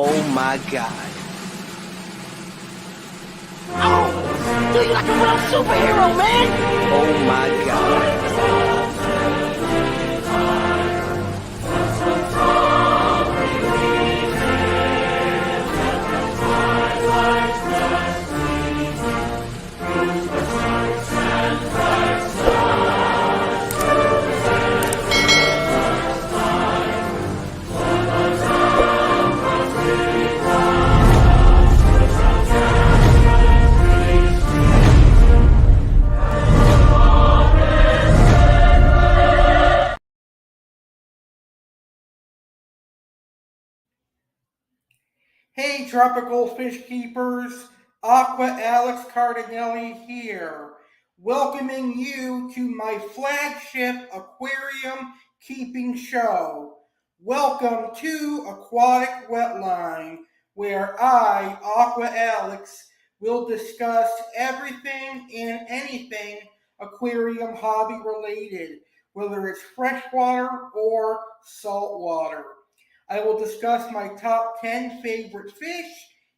Oh my God. Oh, dude, you're like a real superhero, man. Oh my God. Hey tropical fish keepers, Cardinale here, welcoming you to my flagship aquarium keeping show. Welcome to Aquatic Wetline, where I, Aqua, will discuss everything and anything aquarium hobby related, whether it's freshwater or saltwater. I will discuss my top 10 favorite fish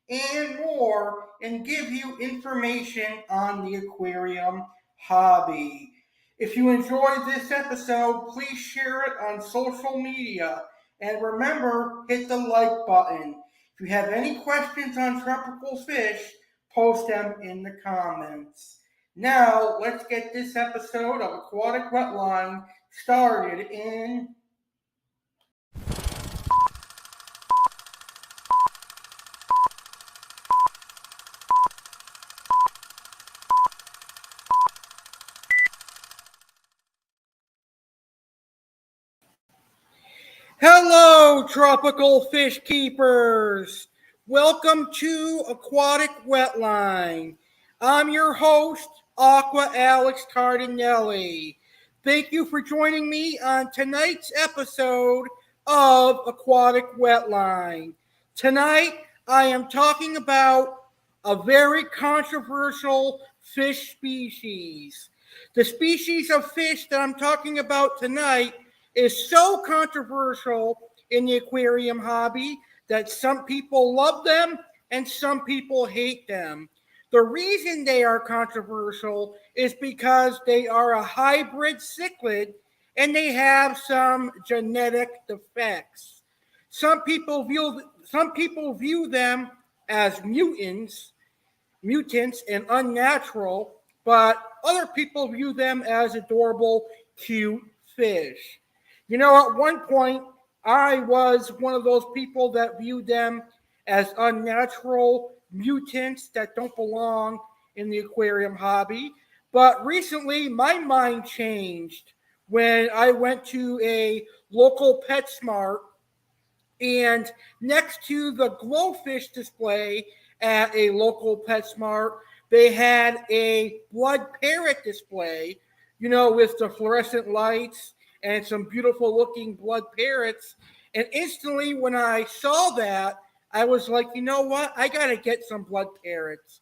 and more and give you information on the aquarium hobby. If you enjoyed this episode, please share it on social media. And remember, hit the like button. If you have any questions on tropical fish, post them in the comments. Now, let's get this episode of Aquatic Wetline started in Hello, tropical fish keepers. Welcome to Aquatic Wetline. I'm your host, Aqua Cardinale. Thank you for joining me on tonight's episode of Aquatic Wetline. Tonight, I am talking about a very controversial fish species. The species of fish that I'm talking about tonight is so controversial in the aquarium hobby that some people love them and some people hate them. The reason they are controversial is because they are a hybrid cichlid and they have some genetic defects. Some people view them as mutants and unnatural, but other people view them as adorable, cute fish. You know, at one point, I was one of those people that viewed them as unnatural mutants that don't belong in the aquarium hobby. But recently, my mind changed when I went to a local PetSmart, and next to the glowfish display at a local PetSmart, they had a blood parrot display, you know, with the fluorescent lights and some beautiful looking blood parrots. And instantly when I saw that, I was like, you know what? I got to get some blood parrots.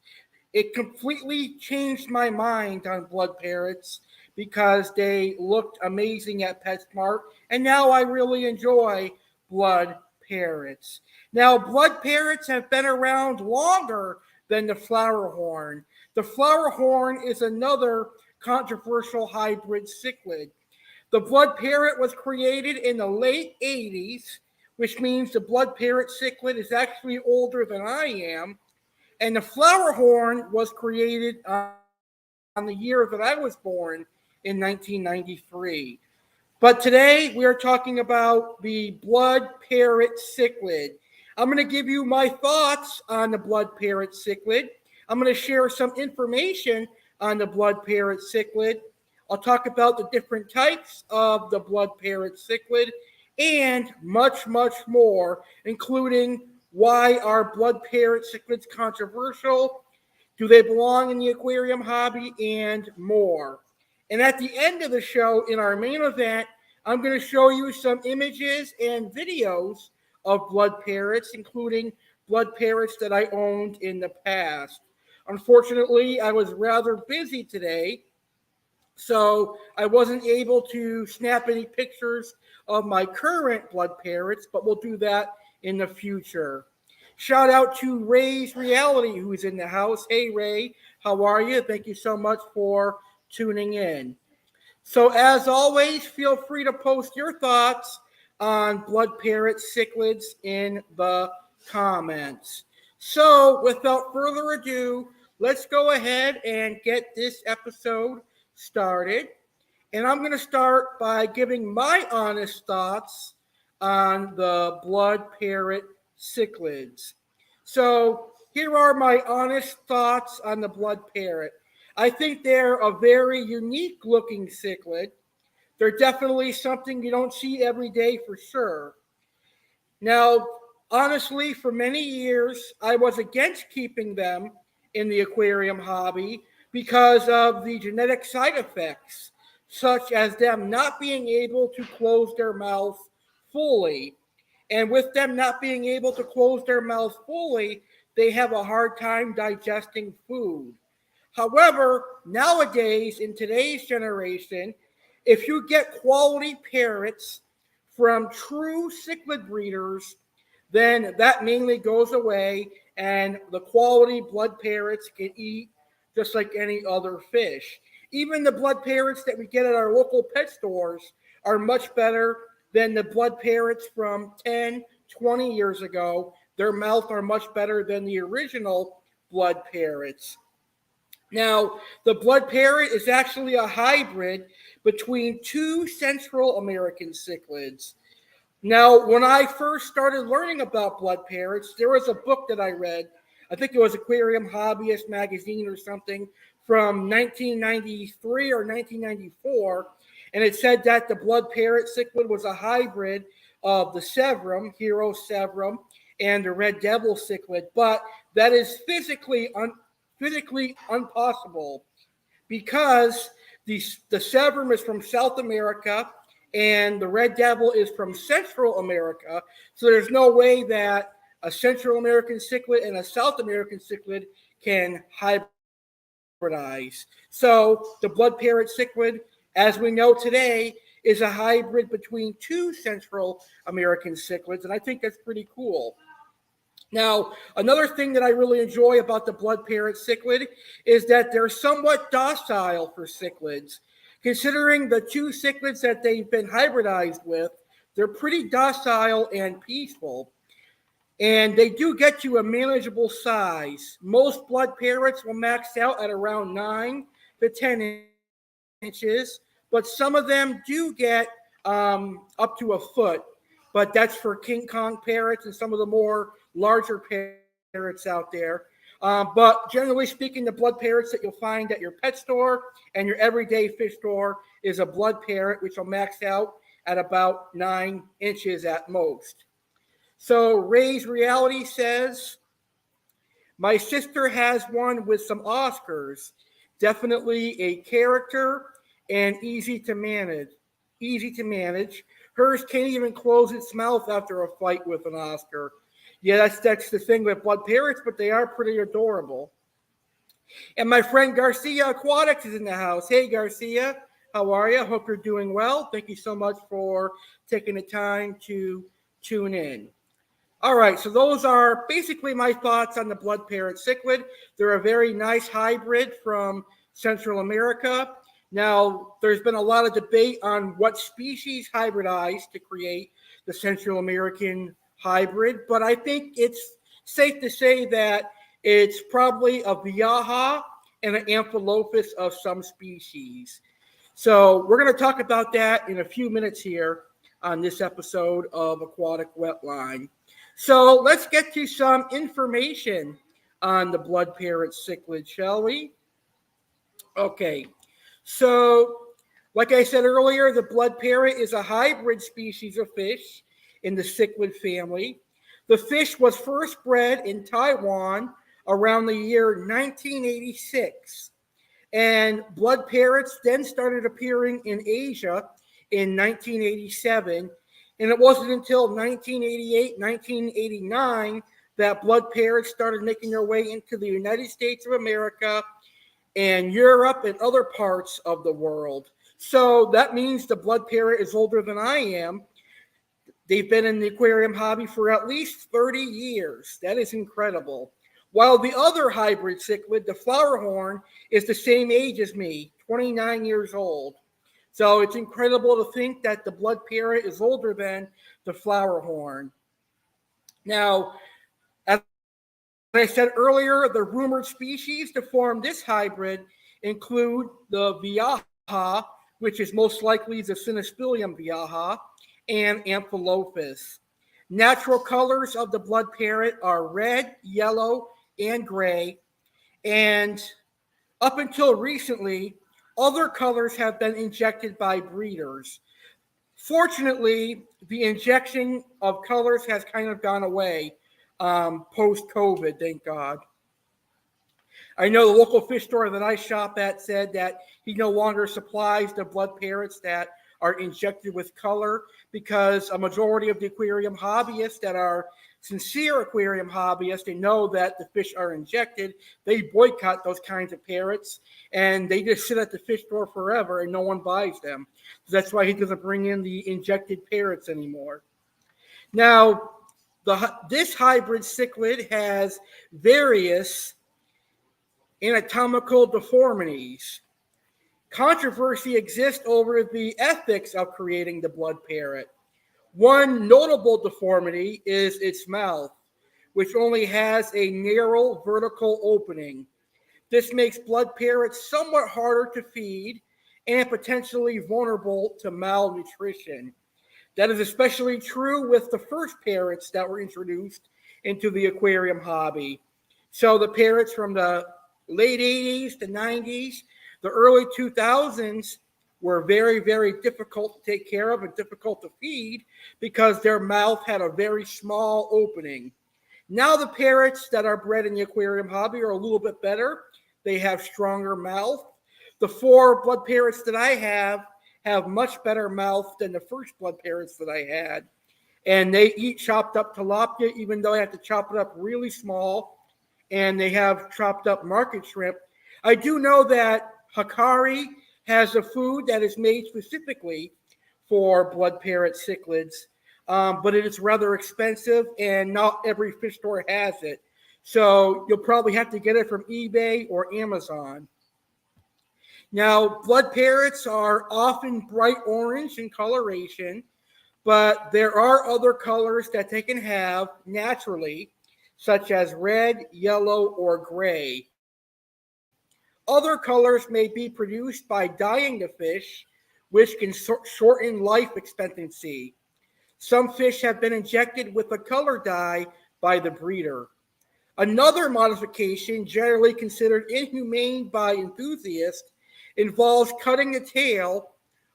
It completely changed my mind on blood parrots because they looked amazing at PetSmart. And now I really enjoy blood parrots. Now, blood parrots have been around longer than the flowerhorn. The flowerhorn is another controversial hybrid cichlid. The blood parrot was created in the late 80s, which means the blood parrot cichlid is actually older than I am. And the flowerhorn was created on the year that I was born in 1993. But today we are talking about the blood parrot cichlid. I'm going to give you my thoughts on the blood parrot cichlid. I'm going to share some information on the blood parrot cichlid. I'll talk about the different types of the blood parrot cichlid and much, much more, including why are blood parrot cichlids controversial, do they belong in the aquarium hobby, and more. And at the end of the show, in our main event, I'm going to show you some images and videos of blood parrots, including blood parrots that I owned in the past. Unfortunately, I was rather busy today, so I wasn't able to snap any pictures of my current blood parrots, but we'll do that in the future. Shout out to Ray's Reality, who's in the house. Hey, Ray, how are you? Thank you so much for tuning in. So, as always, feel free to post your thoughts on Blood Parrot Cichlids in the comments. So, without further ado, let's go ahead and get this episode started. And I'm going to start by giving my honest thoughts on the Blood Parrot Cichlids. So, here are my honest thoughts on the Blood Parrot. I think they're a very unique looking cichlid. They're definitely something you don't see every day for sure. Now, honestly, for many years, I was against keeping them in the aquarium hobby because of the genetic side effects, such as them not being able to close their mouth fully. And with them not being able to close their mouth fully, they have a hard time digesting food. However, nowadays, in today's generation, if you get quality parrots from true cichlid breeders, then that mainly goes away, and the quality blood parrots can eat just like any other fish. Even the blood parrots that we get at our local pet stores are much better than the blood parrots from 10, 20 years ago. Their mouths are much better than the original blood parrots. Now, the blood parrot is actually a hybrid between two Central American cichlids. Now, when I first started learning about blood parrots, there was a book that I read. I think it was Aquarium Hobbyist magazine or something from 1993 or 1994. And it said that the blood parrot cichlid was a hybrid of the Severum, Hero Severum, and the Red Devil cichlid. But that is physically impossible because the Severum is from South America and the Red Devil is from Central America. So there's no way that a Central American cichlid and a South American cichlid can hybridize. So the Blood Parrot cichlid, as we know today, is a hybrid between two Central American cichlids, and I think that's pretty cool. Now, another thing that I really enjoy about the Blood Parrot cichlid is that they're somewhat docile for cichlids. Considering the two cichlids that they've been hybridized with, they're pretty docile and peaceful. And they do get to a manageable size. Most blood parrots will max out at around 9 to 10 inches, but some of them do get up to a foot. But that's for King Kong parrots and some of the more larger parrots out there. But generally speaking, the blood parrots that you'll find at your pet store and your everyday fish store is a blood parrot, which will max out at about 9 inches at most. So Ray's Reality says, my sister has one with some Oscars. Definitely a character and easy to manage. Hers can't even close its mouth after a fight with an Oscar. Yeah, that's the thing with blood parrots, but they are pretty adorable. And my friend Garcia Aquatics is in the house. Hey, Garcia, how are you? Hope you're doing well. Thank you so much for taking the time to tune in. All right, so those are basically my thoughts on the Blood Parrot cichlid. They're a very nice hybrid from Central America. Now, there's been a lot of debate on what species hybridized to create the Central American hybrid, but I think it's safe to say that it's probably a Viejja and an Amphilophus of some species. So we're going to talk about that in a few minutes here on this episode of Aquatic Wetline. So let's get to some information on the Blood Parrot cichlid, shall we? Okay, so like I said earlier, the blood parrot is a hybrid species of fish in the cichlid family. The fish was first bred in Taiwan around the year 1986. And blood parrots then started appearing in Asia in 1987. And it wasn't until 1988, 1989 that blood parrots started making their way into the United States of America and Europe and other parts of the world. So that means the blood parrot is older than I am. They've been in the aquarium hobby for at least 30 years. That is incredible. While the other hybrid cichlid, the flowerhorn, is the same age as me, 29 years old. So it's incredible to think that the blood parrot is older than the flowerhorn. Now, as I said earlier, the rumored species to form this hybrid include the Viejja, which is most likely the Cynospilium Viejja, and Amphilophus. Natural colors of the blood parrot are red, yellow, and gray. And up until recently, other colors have been injected by breeders. Fortunately, the injection of colors has kind of gone away post-COVID, thank God. I know the local fish store that I shop at said that he no longer supplies the blood parrots that are injected with color because a majority of the aquarium hobbyists that are sincere aquarium hobbyists, they know that the fish are injected. They boycott those kinds of parrots and they just sit at the fish store forever and no one buys them. So that's why he doesn't bring in the injected parrots anymore. Now, this hybrid cichlid has various anatomical deformities. Controversy exists over the ethics of creating the blood parrot. One notable deformity is its mouth, which only has a narrow vertical opening. This makes blood parrots somewhat harder to feed and potentially vulnerable to malnutrition. That is especially true with the first parrots that were introduced into the aquarium hobby. So the parrots from the late 80s, the 90s, the early 2000s were very, very difficult to take care of and difficult to feed because their mouth had a very small opening. Now the parrots that are bred in the aquarium hobby are a little bit better. They have stronger mouth. The 4 blood parrots that I have much better mouth than the first blood parrots that I had. And they eat chopped up tilapia, even though I have to chop it up really small. And they have chopped up market shrimp. I do know that Hikari has a food that is made specifically for blood parrot cichlids, but it is rather expensive and not every fish store has it. So you'll probably have to get it from eBay or Amazon. Now, blood parrots are often bright orange in coloration, but there are other colors that they can have naturally, such as red, yellow, or gray. Other colors may be produced by dyeing the fish, which can shorten life expectancy. Some fish have been injected with a color dye by the breeder. Another modification, generally considered inhumane by enthusiasts, involves cutting the tail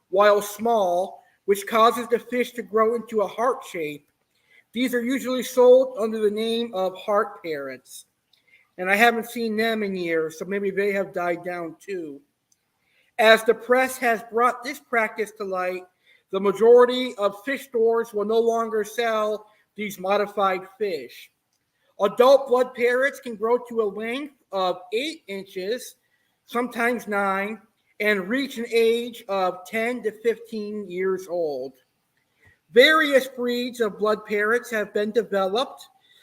while small, which causes the fish to grow into a heart shape. These are usually sold under the name of heart parrots. And I haven't seen them in years, so maybe they have died down too. As the press has brought this practice to light, the majority of fish stores will no longer sell these modified fish. Adult blood parrots can grow to a length of 8 inches, sometimes 9, and reach an age of 10 to 15 years old. Various breeds of blood parrots have been developed,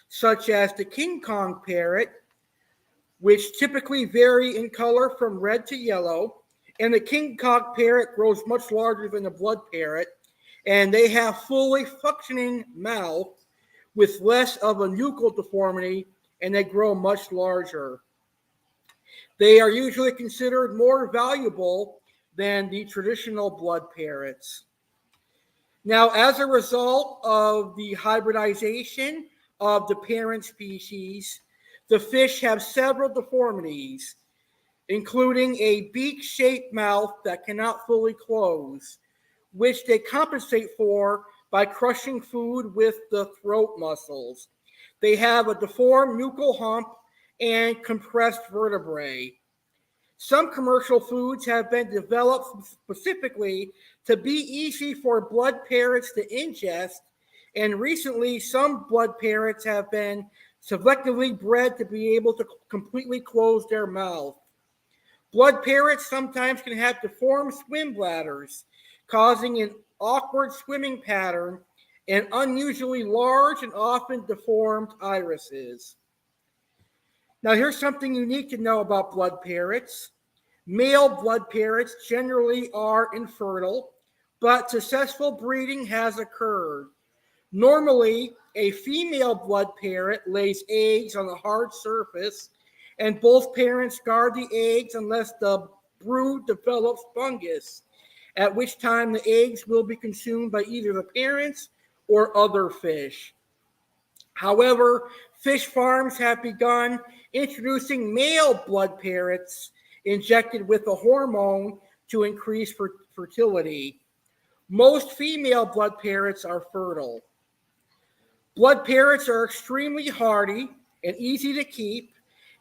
such as the King Kong parrot, which typically vary in color from red to yellow, and the King Kong parrot grows much larger than the blood parrot, and they have fully functioning mouth with less of a nuchal deformity, and they grow much larger. They are usually considered more valuable than the traditional blood parrots. Now, as a result of the hybridization of the parent species, the fish have several deformities, including a beak-shaped mouth that cannot fully close, which they compensate for by crushing food with the throat muscles. They have a deformed nuchal hump and compressed vertebrae. Some commercial foods have been developed specifically to be easy for blood parrots to ingest, and recently some blood parrots have been selectively bred to be able to completely close their mouth. Blood parrots sometimes can have deformed swim bladders, causing an awkward swimming pattern and unusually large and often deformed irises. Now, here's something unique to know about blood parrots. Male blood parrots generally are infertile, but successful breeding has occurred. Normally, a female blood parrot lays eggs on a hard surface, and both parents guard the eggs unless the brood develops fungus, at which time the eggs will be consumed by either the parents or other fish. However, fish farms have begun introducing male blood parrots injected with a hormone to increase fertility. Most female blood parrots are fertile. Blood parrots are extremely hardy and easy to keep,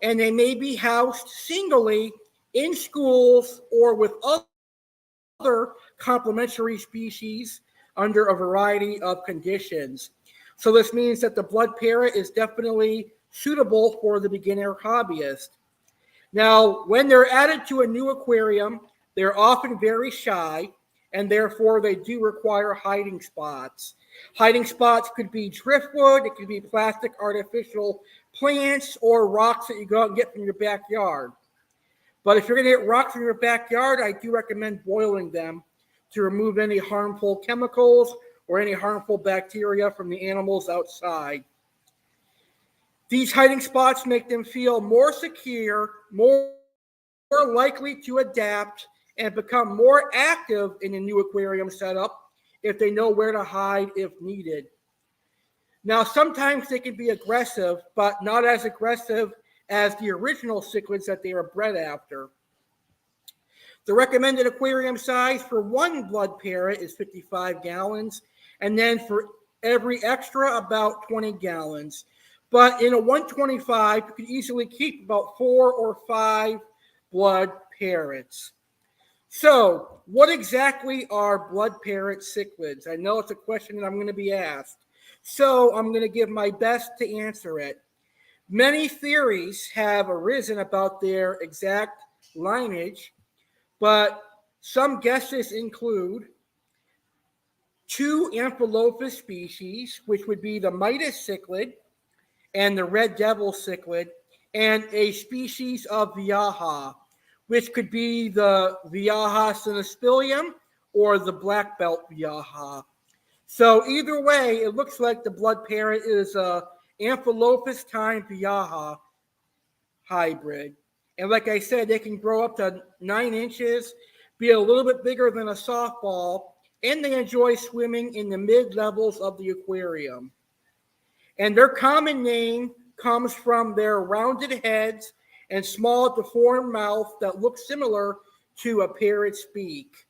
and they may be housed singly in schools or with other complementary species under a variety of conditions. So this means that the blood parrot is definitely suitable for the beginner hobbyist. Now, when they're added to a new aquarium, they're often very shy, and therefore they do require hiding spots. Hiding spots could be driftwood, it could be plastic artificial plants, or rocks that you go out and get from your backyard. But if you're going to get rocks from your backyard, I do recommend boiling them to remove any harmful chemicals or any harmful bacteria from the animals outside. These hiding spots make them feel more secure, more likely to adapt, and become more active in a new aquarium setup if they know where to hide if needed. Now, sometimes they can be aggressive, but not as aggressive as the original cichlids that they were bred after. The recommended aquarium size for one blood parrot is 55 gallons, and then for every extra, about 20 gallons. But in a 125, you can easily keep about 4 or 5 blood parrots. So, what exactly are blood parrot cichlids? I know it's a question that I'm going to be asked. So, I'm going to give my best to answer it. Many theories have arisen about their exact lineage, but some guesses include 2 Amphilophus species, which would be the Midas cichlid and the red devil cichlid, and a species of Viejja, which could be the Viejja cynospilium or the black belt Viejja. So either way, it looks like the blood parrot is a Amphilophus time Viejja hybrid. And like I said, they can grow up to 9 inches, be a little bit bigger than a softball, and they enjoy swimming in the mid-levels of the aquarium. And their common name comes from their rounded heads and small deformed mouth that look similar to a parrot's beak.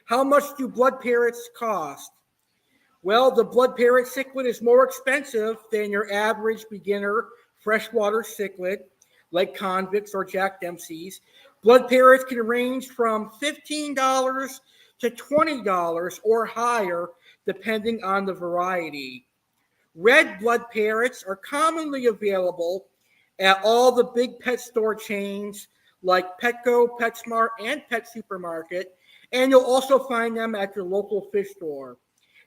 How much do blood parrots cost? Well, the blood parrot cichlid is more expensive than your average beginner freshwater cichlid, like convicts or Jack Dempsey's. Blood parrots can range from $15 to $20 or higher, depending on the variety. Red blood parrots are commonly available at all the big pet store chains like Petco, PetSmart, and Pet Supermarket, and you'll also find them at your local fish store.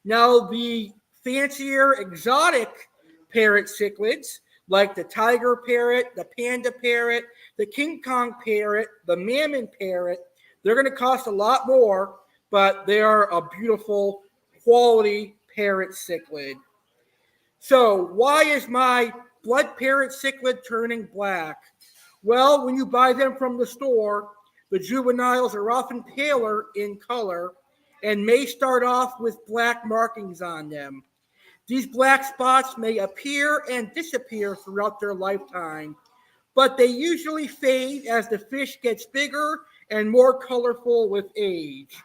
Now, the fancier exotic parrot cichlids, like the tiger parrot, the panda parrot, the King Kong parrot, the mammon parrot, they're going to cost a lot more, but they are a beautiful quality parrot cichlid. So why is my blood parrot cichlid turning black? Well, when you buy them from the store, the juveniles are often paler in color and may start off with black markings on them. These black spots may appear and disappear throughout their lifetime, but they usually fade as the fish gets bigger and more colorful with age.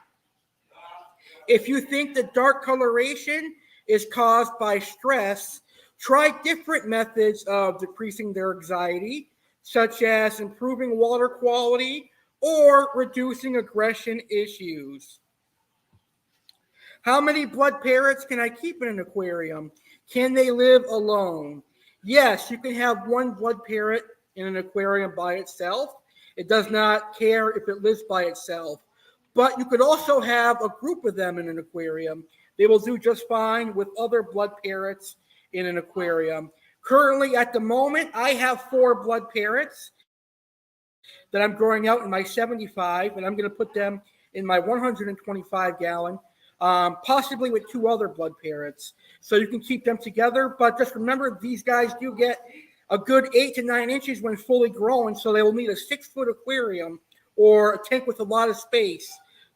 If you think the dark coloration is caused by stress, try different methods of decreasing their anxiety, such as improving water quality or reducing aggression issues. How many blood parrots can I keep in an aquarium? Can they live alone? Yes, you can have one blood parrot in an aquarium by itself. It does not care if it lives by itself. But you could also have a group of them in an aquarium. they will do just fine with other blood parrots in an aquarium. Currently, at the moment, I have 4 blood parrots that I'm growing out in my 75, and I'm going to put them in my 125 gallon, possibly with 2 other blood parrots. So you can keep them together, but just remember these guys do get a good 8 to 9 inches when fully grown, so they will need a 6-foot aquarium or a tank with a lot of space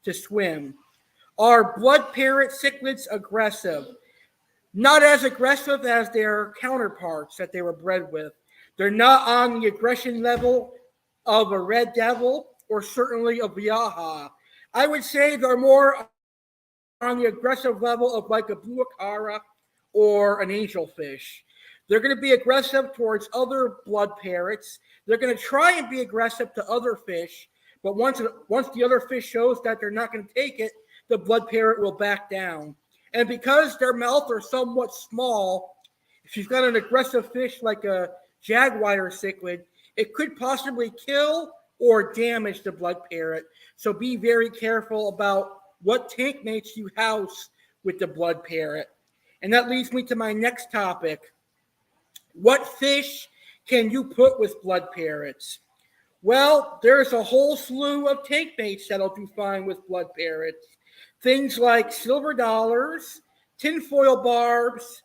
to swim. Are blood parrot cichlids aggressive? Not as aggressive as their counterparts that they were bred with. They're not on the aggression level of a red devil or certainly a Viejja. I would say they're more on the aggressive level of like a blue Aqua or an angelfish. They're going to be aggressive towards other blood parrots. They're going to try and be aggressive to other fish, but once the other fish shows that they're not going to take it, the blood parrot will back down. And because their mouths are somewhat small, if you've got an aggressive fish like a jaguar cichlid, it could possibly kill or damage the blood parrot. So be very careful about what tank mates you house with the blood parrot. And that leads me to my next topic. What fish can you put with blood parrots? Well, there's a whole slew of tank mates that'll do fine with blood parrots. Things like silver dollars, tinfoil barbs,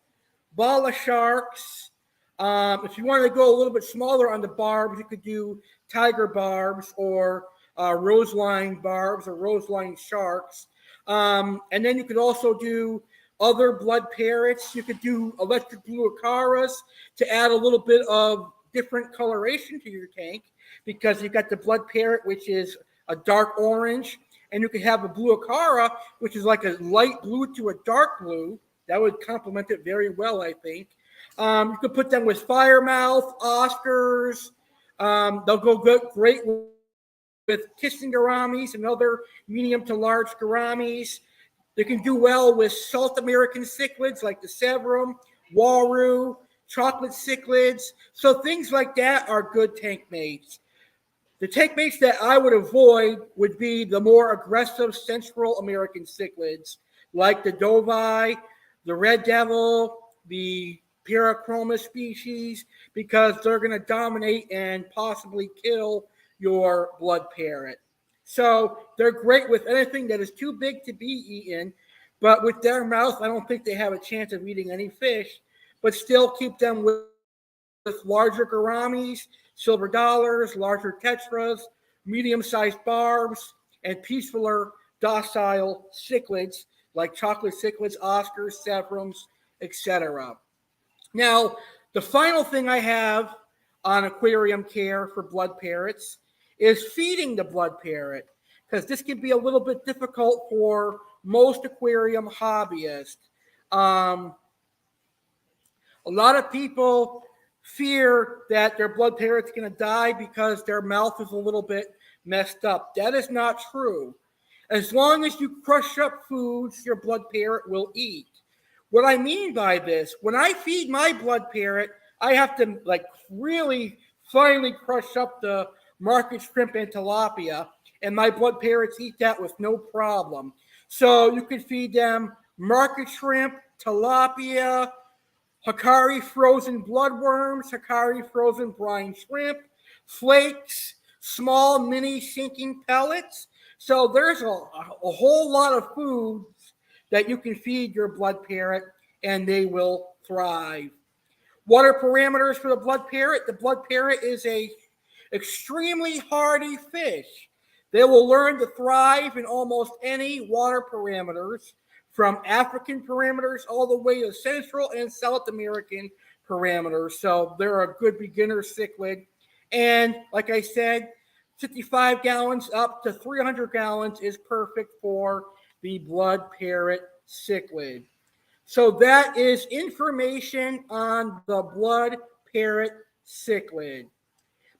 bala sharks. If you want to go a little bit smaller on the barbs, you could do tiger barbs or roseline barbs or roseline sharks. And then you could also do other blood parrots. You could do electric blue Aquas to add a little bit of different coloration to your tank, because you've got the blood parrot, which is a dark orange, and you could have a blue Aqua, which is like a light blue to a dark blue. That would complement it very well, I think. You could put them with firemouth, Oscars. They'll go great with kissing gouramis and other medium to large gouramis. They can do well with South American cichlids like the Severum, Waru, chocolate cichlids. So things like that are good tank mates. The tank mates that I would avoid would be the more aggressive Central American cichlids like the Dovi, the Red Devil, the Parachroma species, because they're going to dominate and possibly kill your blood parrot. So they're great with anything that is too big to be eaten, but with their mouth, I don't think they have a chance of eating any fish, but still keep them with larger gouramis, silver dollars, larger tetras, medium-sized barbs, and peacefuler, docile cichlids like chocolate cichlids, Oscars, Severums, etc. Now, the final thing I have on aquarium care for blood parrots is feeding the blood parrot, because this can be a little bit difficult for most aquarium hobbyists. A lot of people fear that their blood parrot's going to die because their mouth is a little bit messed up. That is not true. As long as you crush up foods, your blood parrot will eat. What I mean by this, when I feed my blood parrot, I have to really finely crush up the market shrimp and tilapia, and my blood parrots eat that with no problem. So you could feed them market shrimp, tilapia, Hikari frozen bloodworms, Hikari frozen brine shrimp, flakes, small mini sinking pellets. So there's a whole lot of foods that you can feed your blood parrot, and they will thrive. Water parameters for the blood parrot. The blood parrot is a extremely hardy fish. They will learn to thrive in almost any water parameters, from African parameters all the way to Central and South American parameters. So they're a good beginner cichlid. And like I said, 55 gallons up to 300 gallons is perfect for the blood parrot cichlid. So that is information on the blood parrot cichlid.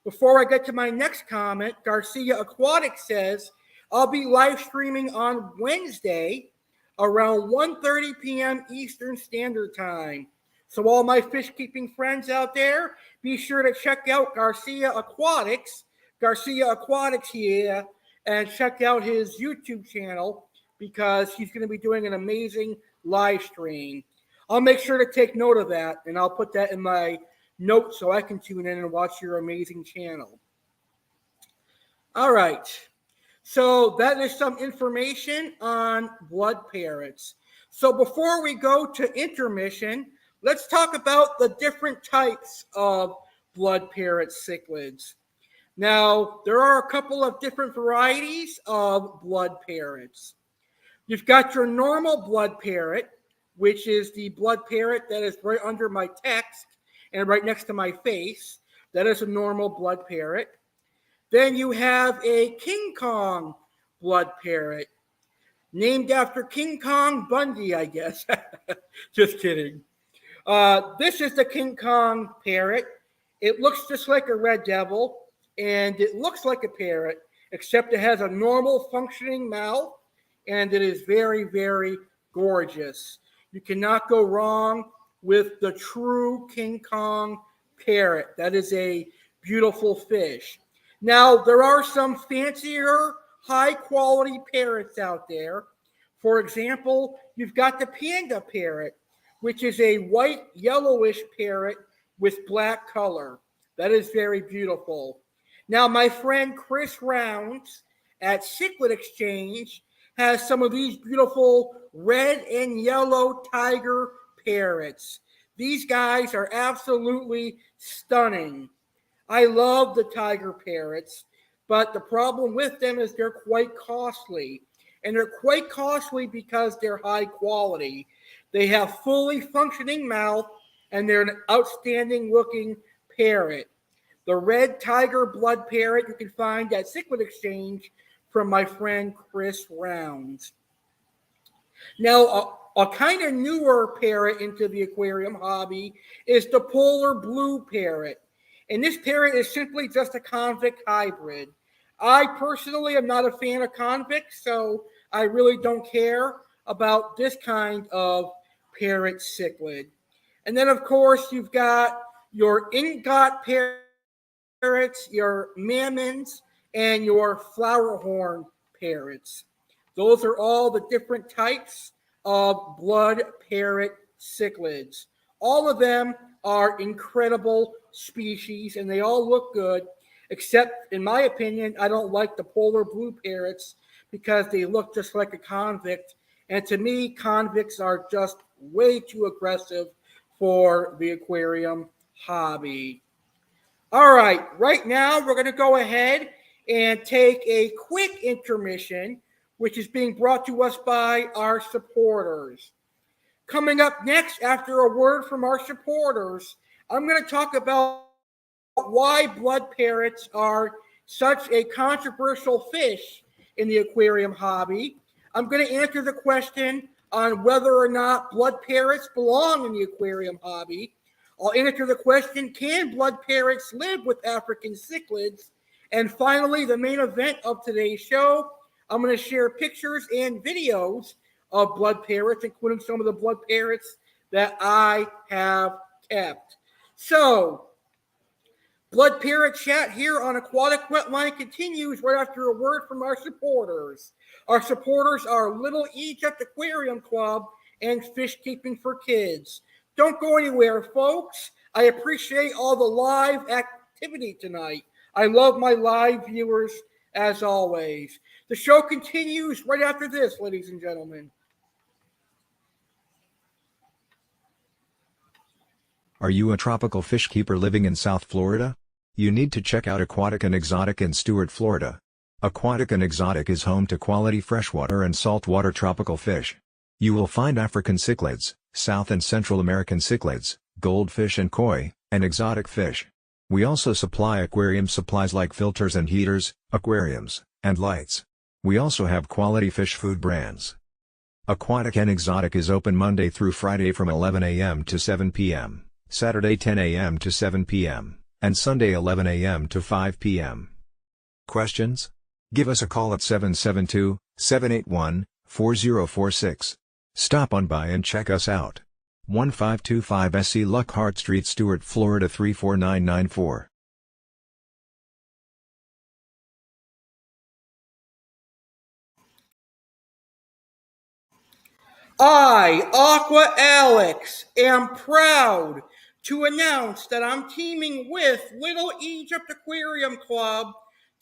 Before I get to my next comment, Garcia Aquatic says, I'll be live streaming on Wednesday around 1:30 p.m. Eastern Standard Time. So all my fish keeping friends out there, be sure to check out Garcia Aquatics here, and check out his YouTube channel, because he's going to be doing an amazing live stream. I'll make sure to take note of that, and I'll put that in my notes so I can tune in and watch your amazing channel. All right. So that is some information on blood parrots. So before we go to intermission, let's talk about the different types of blood parrot cichlids. Now, there are a couple of different varieties of blood parrots. You've got your normal blood parrot, which is the blood parrot that is right under my text and right next to my face. That is a normal blood parrot. Then you have a King Kong blood parrot, named after King Kong Bundy, I guess. Just kidding. This is the King Kong parrot. It looks just like a red devil, and it looks like a parrot, except it has a normal functioning mouth, and it is very, very gorgeous. You cannot go wrong with the true King Kong parrot. That is a beautiful fish. Now, there are some fancier, high-quality parrots out there. For example, you've got the panda parrot, which is a white, yellowish parrot with black color. That is very beautiful. Now, my friend Chris Rounds at Cichlid Exchange has some of these beautiful red and yellow tiger parrots. These guys are absolutely stunning. I love the tiger parrots, but the problem with them is they're quite costly. And they're quite costly because they're high quality. They have fully functioning mouth, and they're an outstanding looking parrot. The red tiger blood parrot you can find at Cichlid Exchange from my friend Chris Rounds. Now, a kind of newer parrot into the aquarium hobby is the polar blue parrot. And this parrot is simply just a convict hybrid. I personally am not a fan of convicts, so I really don't care about this kind of parrot cichlid. And then, of course, you've got your ingot parrots, your mammons, and your flowerhorn parrots. Those are all the different types of blood parrot cichlids. All of them are incredible species, and they all look good, except, in my opinion, I don't like the polar blue parrots because they look just like a convict. And to me, convicts are just way too aggressive for the aquarium hobby. All right now we're going to go ahead and take a quick intermission, which is being brought to us by our supporters. Coming up next, after a word from our supporters, I'm going to talk about why blood parrots are such a controversial fish in the aquarium hobby. I'm going to answer the question on whether or not blood parrots belong in the aquarium hobby. I'll answer the question, can blood parrots live with African cichlids? And finally, the main event of today's show, I'm going to share pictures and videos of blood parrots, including some of the blood parrots that I have kept. So, Blood Parrot Chat here on Aquatic Wetline continues right after a word from our supporters. Our supporters are Little Egypt Aquarium Club and Fish Keeping for Kids. Don't go anywhere, folks. I appreciate all the live activity tonight. I love my live viewers as always. The show continues right after this, ladies and gentlemen. Are you a tropical fish keeper living in South Florida? You need to check out Aquatic and Exotic in Stuart, Florida. Aquatic and Exotic is home to quality freshwater and saltwater tropical fish. You will find African cichlids, South and Central American cichlids, goldfish and koi, and exotic fish. We also supply aquarium supplies like filters and heaters, aquariums, and lights. We also have quality fish food brands. Aquatic and Exotic is open Monday through Friday from 11 a.m. to 7 p.m., Saturday 10 a.m. to 7 p.m., and Sunday 11 a.m. to 5 p.m. Questions? Give us a call at 772-781-4046. Stop on by and check us out. 1525 A.C. Lockhart Street, Stuart, Florida 34994. I, Aqua Alex, am proud to announce that I'm teaming with Little Egypt Aquarium Club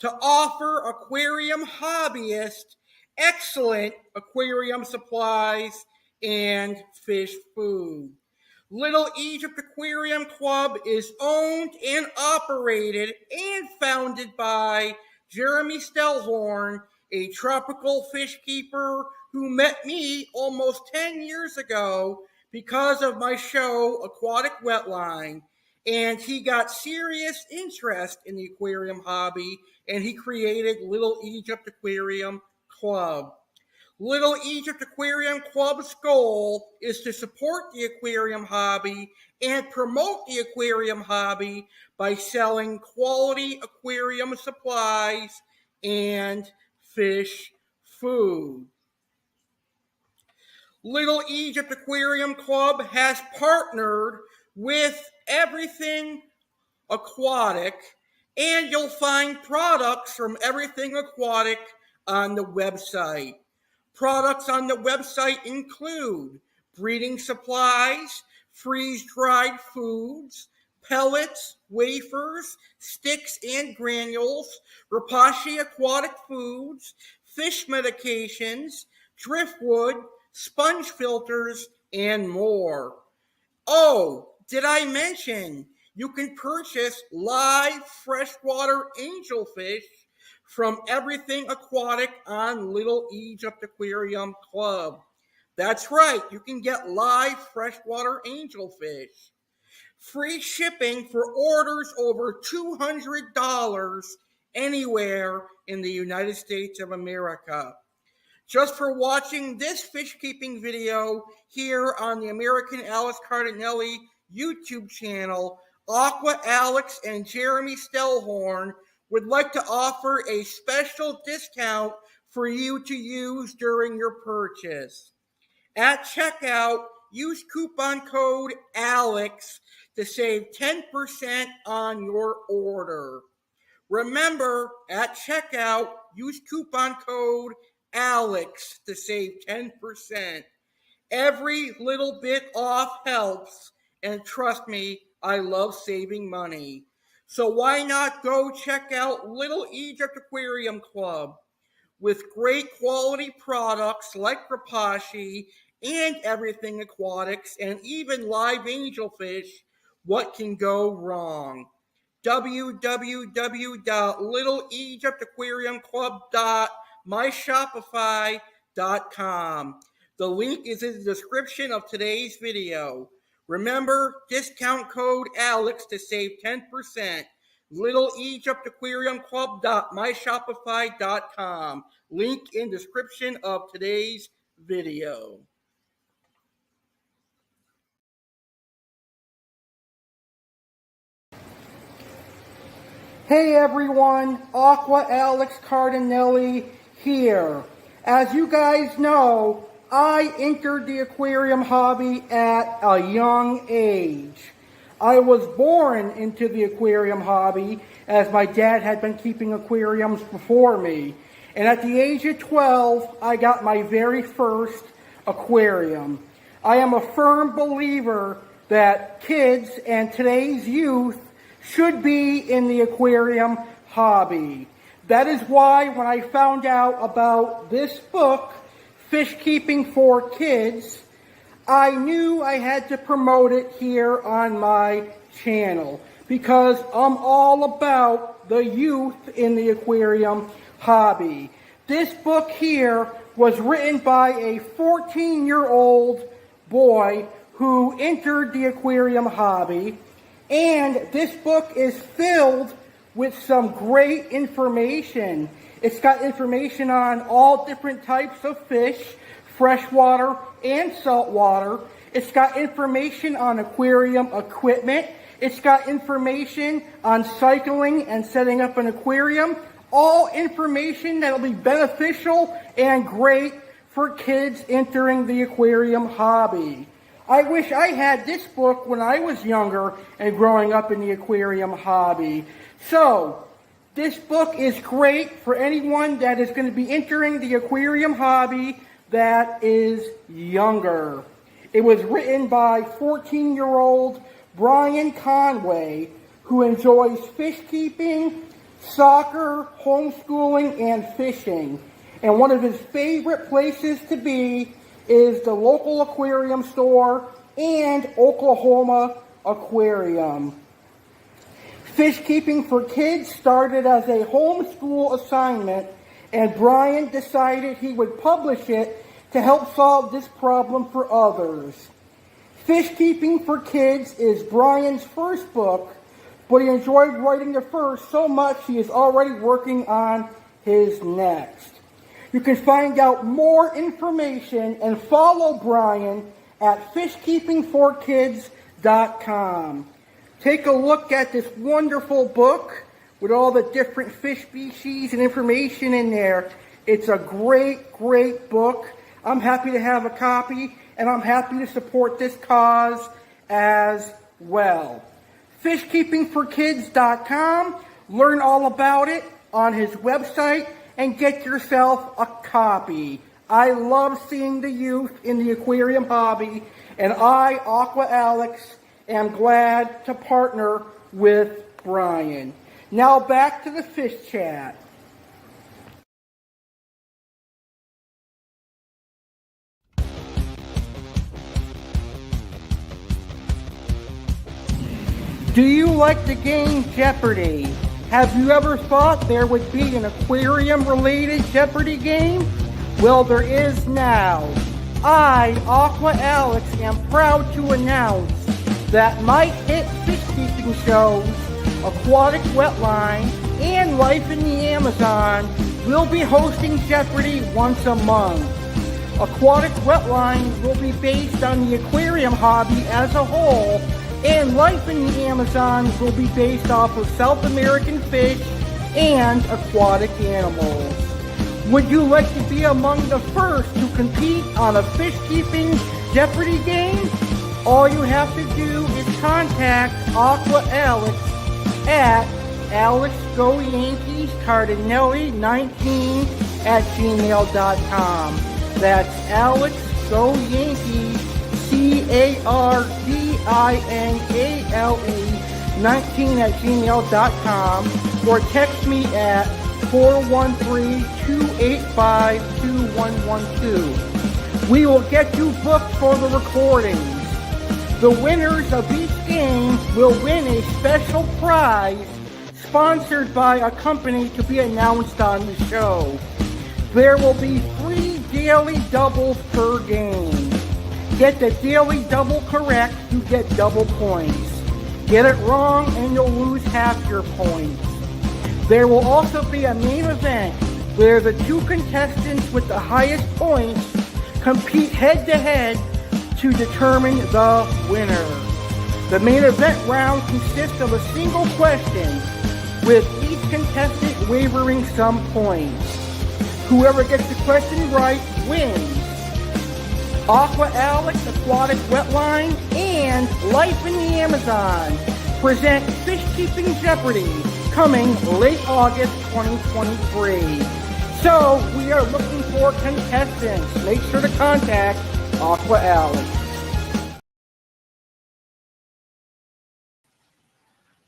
to offer aquarium hobbyists excellent aquarium supplies and fish food. Little Egypt Aquarium Club is owned and operated and founded by Jeremy Stellhorn, a tropical fish keeper who met me almost 10 years ago because of my show Aquatic Wetline. And he got serious interest in the aquarium hobby and he created Little Egypt Aquarium Club. Little Egypt Aquarium Club's goal is to support the aquarium hobby and promote the aquarium hobby by selling quality aquarium supplies and fish food. Little Egypt Aquarium Club has partnered with Everything Aquatic, and you'll find products from Everything Aquatic on the website. Products on the website include breeding supplies, freeze-dried foods, pellets, wafers, sticks and granules, Rapashi aquatic foods, fish medications, driftwood, sponge filters, and more. Oh, did I mention you can purchase live freshwater angelfish from Everything Aquatic on Little Egypt Aquarium Club. That's right, you can get live freshwater angelfish. Free shipping for orders over $200 anywhere in the United States of America. Just for watching this fish keeping video here on the American Alex Cardinale YouTube channel, Aqua Alex and Jeremy Stellhorn would like to offer a special discount for you to use during your purchase. At checkout, use coupon code ALEX to save 10% on your order. Remember, at checkout, use coupon code ALEX to save 10%. Every little bit off helps, and trust me, I love saving money. So why not go check out Little Egypt Aquarium Club with great quality products like Rapashi and Everything Aquatics and even live angelfish. What can go wrong? www.littleegyptaquariumclub.myshopify.com. The link is in the description of today's video. Remember, discount code ALEX to save 10%. littleegyptaquariumclub.myshopify.com. Link in description of today's video. Hey everyone, Aqua Alex Cardinale here. As you guys know, I entered the aquarium hobby at a young age. I was born into the aquarium hobby as my dad had been keeping aquariums before me. And at the age of 12, I got my very first aquarium. I am a firm believer that kids and today's youth should be in the aquarium hobby. That is why when I found out about this book, Fish Keeping for Kids, I knew I had to promote it here on my channel because I'm all about the youth in the aquarium hobby. This book here was written by a 14-year-old boy who entered the aquarium hobby, and this book is filled with some great information. It's got information on all different types of fish, freshwater and saltwater. It's got information on aquarium equipment. It's got information on cycling and setting up an aquarium. All information that will be beneficial and great for kids entering the aquarium hobby. I wish I had this book when I was younger and growing up in the aquarium hobby. So, this book is great for anyone that is going to be entering the aquarium hobby that is younger. It was written by 14-year-old Brian Conway, who enjoys fish keeping, soccer, homeschooling, and fishing. And one of his favorite places to be is the local aquarium store and Oklahoma Aquarium. Fish keeping for kids started as a homeschool assignment, and Brian decided he would publish it to help solve this problem for others. Fish Keeping for Kids is Brian's first book, but he enjoyed writing the first so much he is already working on his next. You can find out more information and follow Brian at fishkeepingforkids.com. Take a look at this wonderful book with all the different fish species and information in there. It's a great, great book. I'm happy to have a copy, and I'm happy to support this cause as well. Fishkeepingforkids.com. Learn all about it on his website and get yourself a copy. I love seeing the youth in the aquarium hobby, and I, Aqua Alex, am glad to partner with Brian. Now back to the fish chat. Do you like the game Jeopardy? Have you ever thought there would be an aquarium-related Jeopardy game? Well, there is now. I, Aqua Alex, am proud to announce that my hit fish-keeping shows, Aquatic Wetline and Life in the Amazon, will be hosting Jeopardy once a month. Aquatic Wetline will be based on the aquarium hobby as a whole, and Life in the Amazon will be based off of South American fish and aquatic animals. Would you like to be among the first to compete on a fish-keeping Jeopardy game? All you have to do is contact Aqua Alex at AlexGoYankeesCardinale19@gmail.com. That's AlexGoYankees, CARDINALE19@gmail.com, or text me at 413-285-2112. We will get you booked for the recordings. The winners of each game will win a special prize sponsored by a company to be announced on the show. There will be 3 daily doubles per game. Get the daily double correct, you get double points. Get it wrong and you'll lose half your points. There will also be a main event where the 2 contestants with the highest points compete head-to-head to determine the winner. The main event round consists of a single question, with each contestant wavering some points. Whoever gets the question right wins. Aqua Alex, Aquatic Wetline, and Life in the Amazon present Fish Keeping Jeopardy, coming late August 2023. So we are looking for contestants. Make sure to contact Aqua Alex.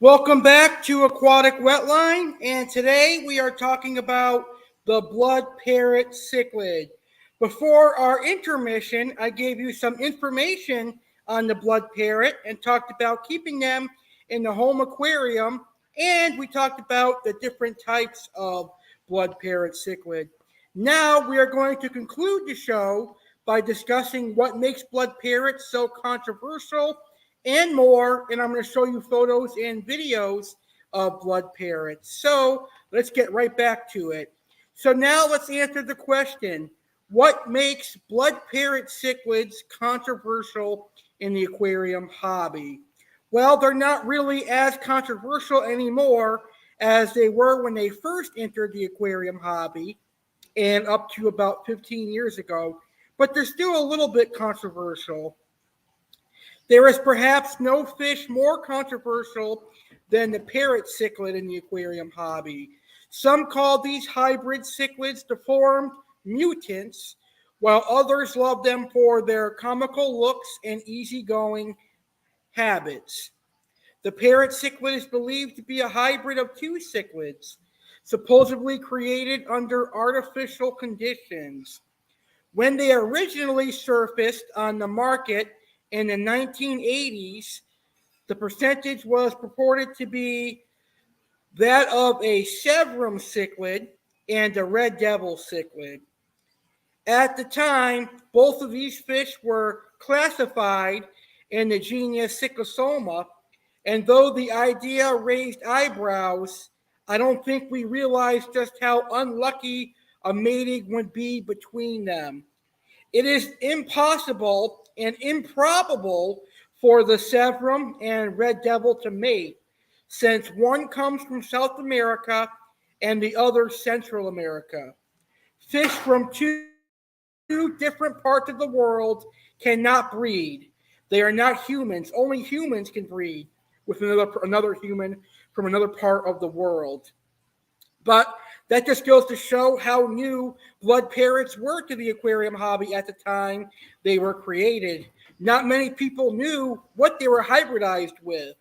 Welcome back to Aquatic Wetline, and today we are talking about the Blood Parrot Cichlid. Before our intermission, I gave you some information on the blood parrot and talked about keeping them in the home aquarium, and we talked about the different types of blood parrot cichlid. Now we are going to conclude the show by discussing what makes blood parrots so controversial and more, and I'm going to show you photos and videos of blood parrots. So let's get right back to it. So now let's answer the question, what makes blood parrot cichlids controversial in the aquarium hobby? Well, they're not really as controversial anymore as they were when they first entered the aquarium hobby and up to about 15 years ago, but they're still a little bit controversial. There is perhaps no fish more controversial than the parrot cichlid in the aquarium hobby. Some call these hybrid cichlids deformed mutants, while others love them for their comical looks and easygoing habits. The parrot cichlid is believed to be a hybrid of two cichlids, supposedly created under artificial conditions. When they originally surfaced on the market in the 1980s, the percentage was purported to be that of a Chevron cichlid and a red devil cichlid. At the time, both of these fish were classified in the genus Cyclosoma, and though the idea raised eyebrows, I don't think we realized just how unlucky a mating would be between them. It is impossible and improbable for the Chevron and red devil to mate, since one comes from South America and the other Central America. Fish from two different parts of the world cannot breed. They are not humans. Only humans can breed with another human from another part of the world. But that just goes to show how new blood parrots were to the aquarium hobby at the time they were created. Not many people knew what they were hybridized with.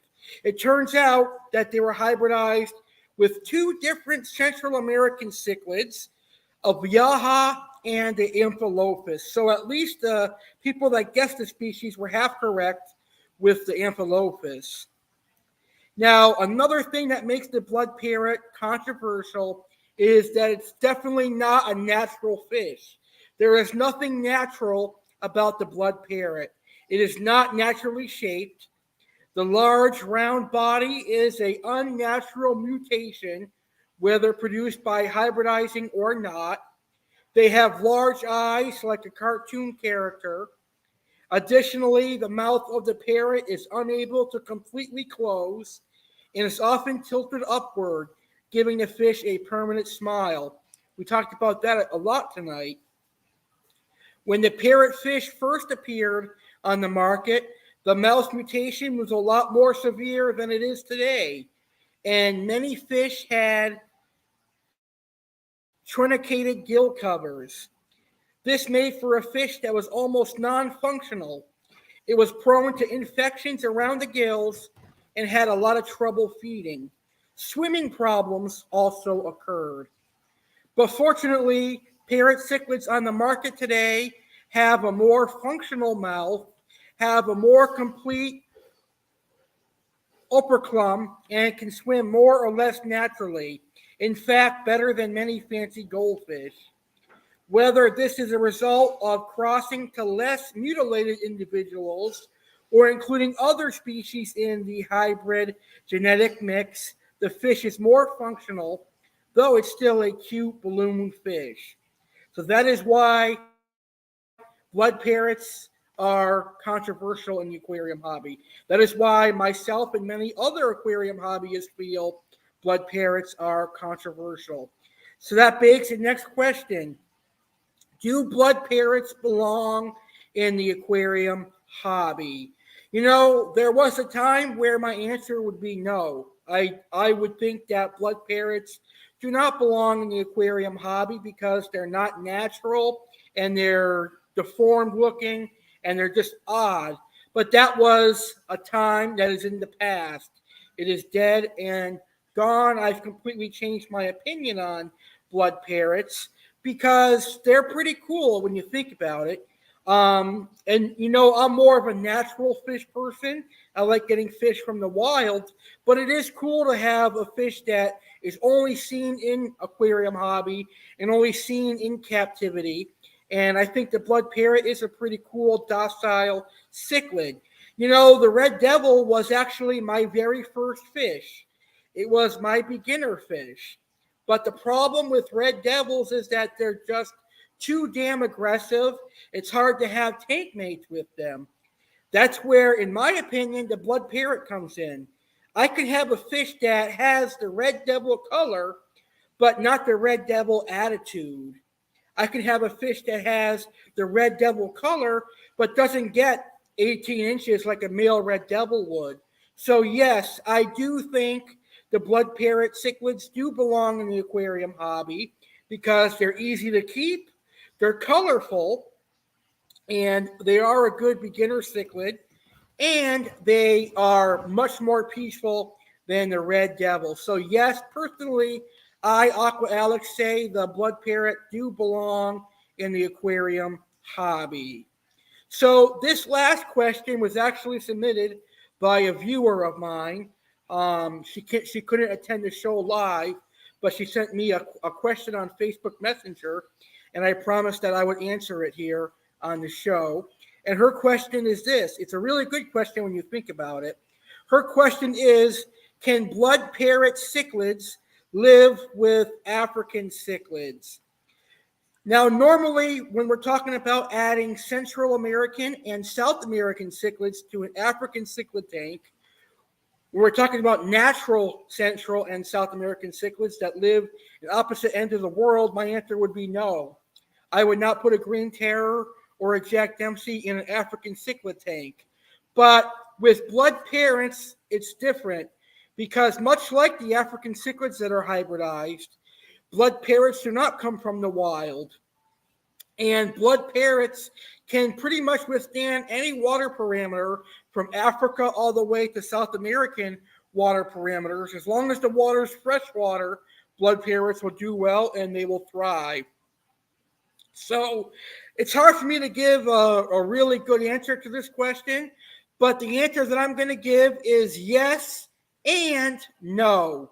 It turns out that they were hybridized with two different Central American cichlids, a Viejja and the Amphilophus. So at least the people that guessed the species were half correct with the Amphilophus. Now, another thing that makes the blood parrot controversial is that it's definitely not a natural fish. There is nothing natural about the blood parrot. It is not naturally shaped. The large round body is an unnatural mutation, whether produced by hybridizing or not. They have large eyes like a cartoon character. Additionally, the mouth of the parrot is unable to completely close and is often tilted upward, giving the fish a permanent smile. We talked about that a lot tonight. When the parrotfish first appeared on the market, the mouth mutation was a lot more severe than it is today, and many fish had truncated gill covers. This made for a fish that was almost non-functional. It was prone to infections around the gills and had a lot of trouble feeding. Swimming problems also occurred. But fortunately, parrot cichlids on the market today have a more functional mouth, have a more complete operculum, and can swim more or less naturally. In fact, better than many fancy goldfish. Whether this is a result of crossing to less mutilated individuals or including other species in the hybrid genetic mix, the fish is more functional, though it's still a cute balloon fish. So that is why blood parrots are controversial in the aquarium hobby. That is why myself and many other aquarium hobbyists feel blood parrots are controversial. So that begs the next question. Do blood parrots belong in the aquarium hobby? You know, there was a time where my answer would be no. I would think that blood parrots do not belong in the aquarium hobby because they're not natural and they're deformed looking and they're just odd. But that was a time that is in the past. It is dead and gone. I've completely changed my opinion on blood parrots because they're pretty cool when you think about it. And you know, I'm more of a natural fish person. I like getting fish from the wild, but it is cool to have a fish that is only seen in aquarium hobby and only seen in captivity. And I think the blood parrot is a pretty cool, docile cichlid. You know, the red devil was actually my very first fish. It was my beginner fish. But the problem with red devils is that they're just too damn aggressive. It's hard to have tank mates with them. That's where, in my opinion, the blood parrot comes in. I could have a fish that has the red devil color, but not the red devil attitude. I could have a fish that has the red devil color, but doesn't get 18 inches like a male red devil would. So yes, I do think the blood parrot cichlids do belong in the aquarium hobby because they're easy to keep, they're colorful, and they are a good beginner cichlid, and they are much more peaceful than the red devil. So yes, personally, I, Aqua Alex, say the blood parrot do belong in the aquarium hobby. So this last question was actually submitted by a viewer of mine. She couldn't attend the show live, but she sent me a question on Facebook Messenger, and I promised that I would answer it here on the show. And her question is this. It's a really good question when you think about it. Her question is, can blood parrot cichlids live with African cichlids? Now, normally, when we're talking about adding Central American and South American cichlids to an African cichlid tank, when we're talking about natural Central and South American cichlids that live at opposite ends of the world, my answer would be no. I would not put a green terror or a Jack Dempsey in an African cichlid tank. But with blood parrots, it's different because much like the African cichlids that are hybridized, blood parrots do not come from the wild. And blood parrots can pretty much withstand any water parameter from Africa all the way to South American water parameters. As long as the water is fresh water, blood parrots will do well and they will thrive. So it's hard for me to give a really good answer to this question, but the answer that I'm going to give is yes and no.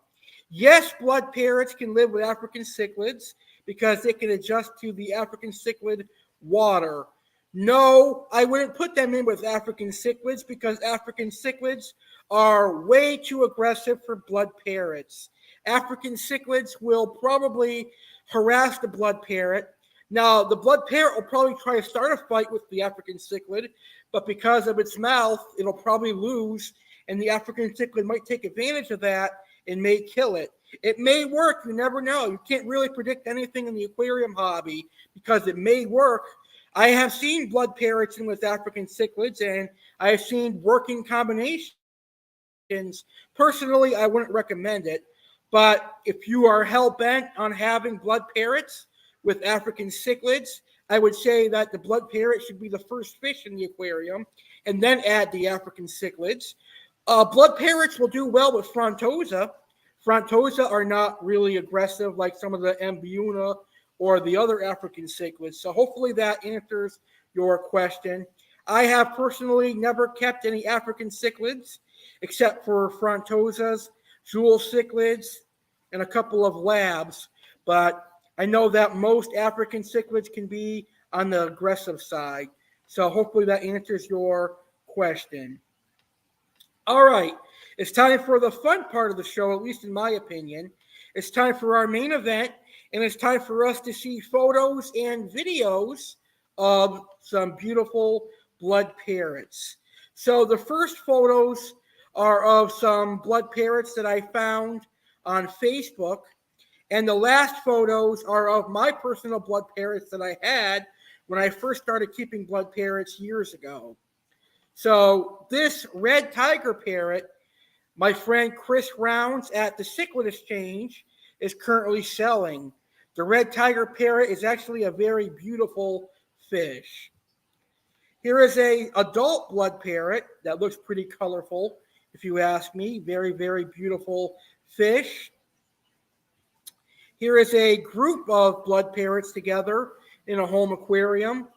Yes, blood parrots can live with African cichlids because they can adjust to the African cichlid water. No, I wouldn't put them in with African cichlids because African cichlids are way too aggressive for blood parrots. African cichlids will probably harass the blood parrot. Now, the blood parrot will probably try to start a fight with the African cichlid, but because of its mouth, it'll probably lose, and the African cichlid might take advantage of that and may kill it. It may work. You never know. You can't really predict anything in the aquarium hobby because it may work. I have seen blood parrots in with African cichlids, and I have seen working combinations. Personally, I wouldn't recommend it. But if you are hell-bent on having blood parrots with African cichlids, I would say that the blood parrot should be the first fish in the aquarium and then add the African cichlids. Blood parrots will do well with frontosa. Frontosa are not really aggressive like some of the Mbiuna or the other African cichlids. So hopefully that answers your question. I have personally never kept any African cichlids except for frontosas, jewel cichlids, and a couple of labs. But I know that most African cichlids can be on the aggressive side. So hopefully that answers your question. All right, it's time for the fun part of the show, at least in my opinion. It's time for our main event, and it's time for us to see photos and videos of some beautiful blood parrots. So the first photos are of some blood parrots that I found on Facebook, and the last photos are of my personal blood parrots that I had when I first started keeping blood parrots years ago. So this red tiger parrot, my friend Chris Rounds at the Cichlid Exchange is currently selling. The red tiger parrot is actually a very beautiful fish. Here is an adult blood parrot that looks pretty colorful, if you ask me. Very, very beautiful fish. Here is a group of blood parrots together in a home aquarium,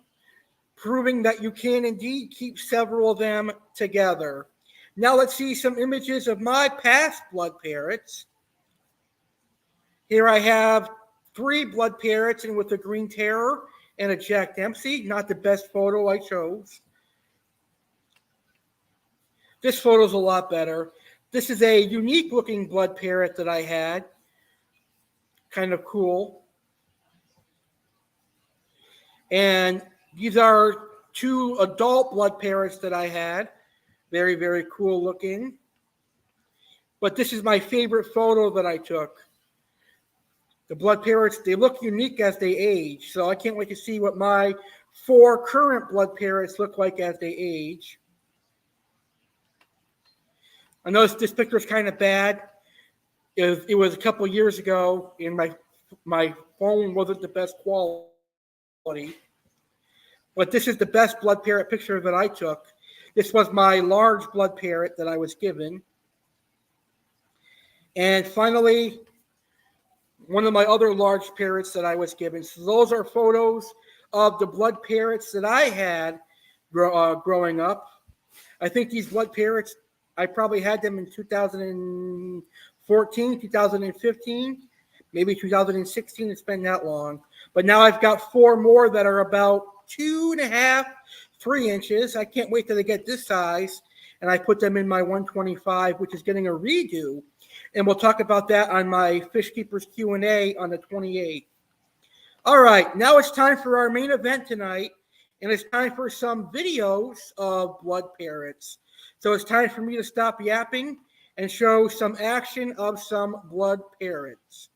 proving that you can indeed keep several of them together. Now let's see some images of my past blood parrots. Here I have 3 blood parrots and with a green terror and a Jack Dempsey. Not the best photo I chose. This photo is a lot better. This is a unique looking blood parrot that I had. Kind of cool. And these are 2 adult blood parrots that I had. Very, very cool looking. But this is my favorite photo that I took. The blood parrots, they look unique as they age. So I can't wait to see what my 4 current blood parrots look like as they age. I know this picture is kind of bad. It was a couple years ago, and my phone wasn't the best quality. But this is the best blood parrot picture that I took. This was my large blood parrot that I was given. And finally, one of my other large parrots that I was given. So those are photos of the blood parrots that I had growing up. I think these blood parrots, I probably had them in 2014, 2015, maybe 2016. It's been that long. But now I've got 4 more that are about 2.5, 3 inches. I can't wait till they get this size. And I put them in my 125, which is getting a redo. And we'll talk about that on my Fish Keepers Q&A on the 28th. All right, now it's time for our main event tonight. And it's time for some videos of blood parrots. So it's time for me to stop yapping and show some action of some blood parrots.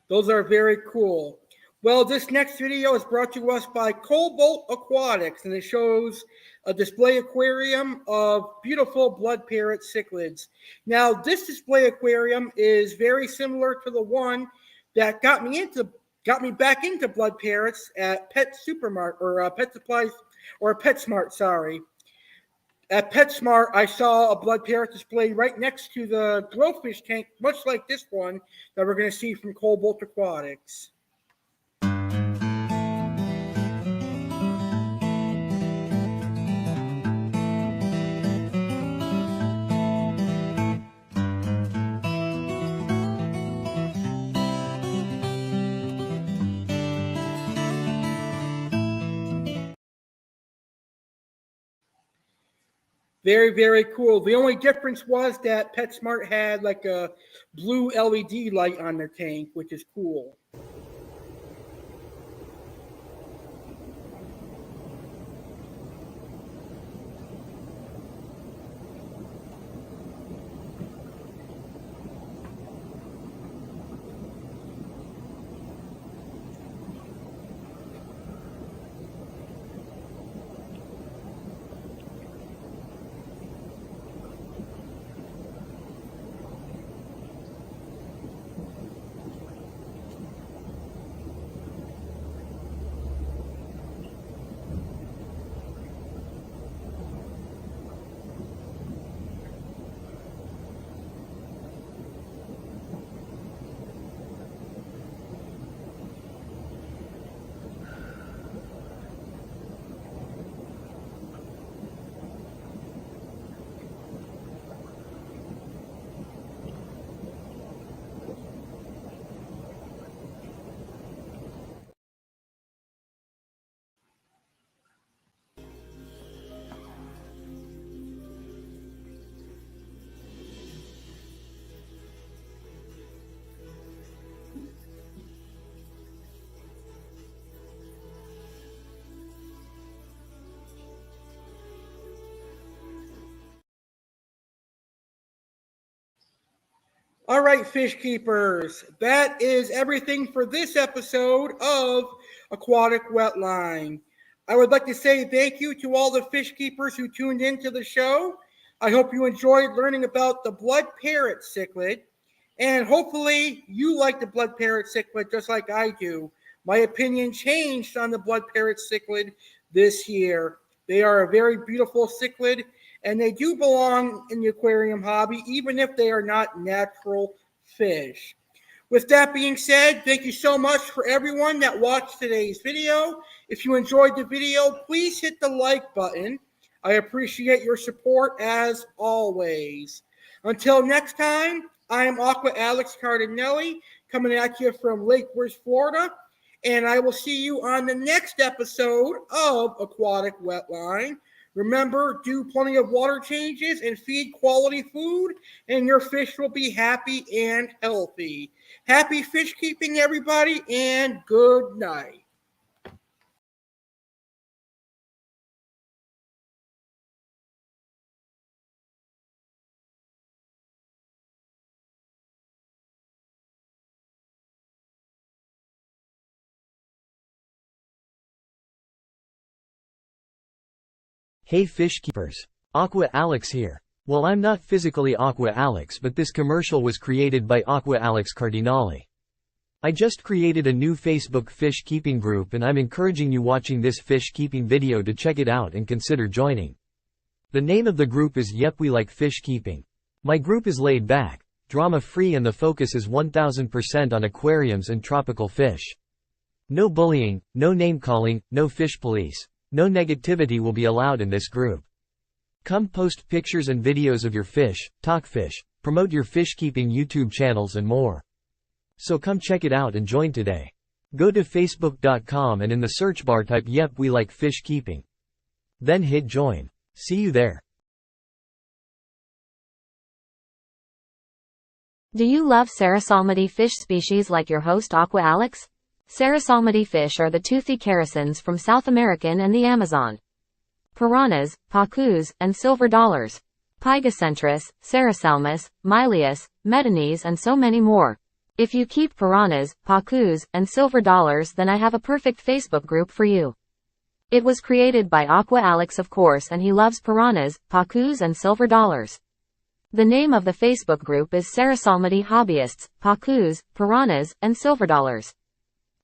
Those are very cool. Well, this next video is brought to us by Cobalt Aquatics, and it shows a display aquarium of beautiful blood parrot cichlids. Now, this display aquarium is very similar to the one that got me back into blood parrots at Pet Supermart or Pet Supplies or PetSmart. Sorry. At PetSmart, I saw a blood parrot display right next to the glowfish tank, much like this one that we're going to see from Cobalt Aquatics. Very, very cool. The only difference was that PetSmart had like a blue LED light on their tank, which is cool. All right, fish keepers, that is everything for this episode of Aquatic Wetline. I would like to say thank you to all the fish keepers who tuned into the show. I hope you enjoyed learning about the Blood Parrot Cichlid, and hopefully you like the Blood Parrot Cichlid just like I do. My opinion changed on the Blood Parrot Cichlid this year. They are a very beautiful cichlid, and they do belong in the aquarium hobby, even if they are not natural fish. With that being said, thank you so much for everyone that watched today's video. If you enjoyed the video, please hit the like button. I appreciate your support as always. Until next time, I am Aqua Alex Cardinale, coming at you from Lake Worth, Florida. And I will see you on the next episode of Aquatic Wetline. Remember, do plenty of water changes and feed quality food, and your fish will be happy and healthy. Happy fish keeping, everybody, and good night. Hey fish keepers. Aqua Alex here. Well, I'm not physically Aqua Alex, but this commercial was created by Aqua Alex CARDINALE. I just created a new Facebook fish keeping group and I'm encouraging you watching this fish keeping video to check it out and consider joining. The name of the group is Yep We Like Fish Keeping. My group is laid back, drama free, and the focus is 1000% on aquariums and tropical fish. No bullying, no name calling, no fish police. No negativity will be allowed in this group. Come post pictures and videos of your fish, talk fish, promote your fish keeping YouTube channels and more. So come check it out and join today. Go to facebook.com and in the search bar type Yep We Like Fish Keeping. Then hit join. See you there. Do you love Sarasomedy fish species like your host Aqua Alex? Sarasomedy fish are the toothy characins from South America and the Amazon. Piranhas, pacus, and silver dollars. Pygocentris, Sarasalmus, Mylius, Metanese, and so many more. If you keep piranhas, pacus, and silver dollars, then I have a perfect Facebook group for you. It was created by Aqua Alex, of course, and he loves piranhas, pacus, and silver dollars. The name of the Facebook group is Sarasomedy Hobbyists, Pacus, Piranhas, and Silver Dollars.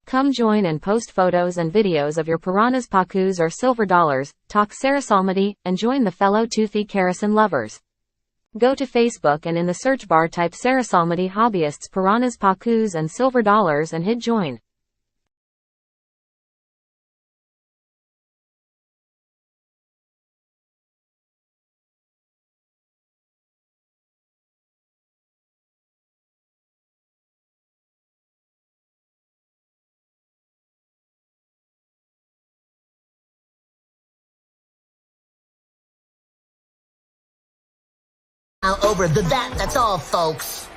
Come join and post photos and videos of your piranhas, pacus, or silver dollars, talk Sarasomedy, and join the fellow toothy characin lovers. Go to Facebook and in the search bar type Sarasomedy Hobbyists, Piranhas, Pacus, and Silver Dollars and hit join. Now over the that's all, folks.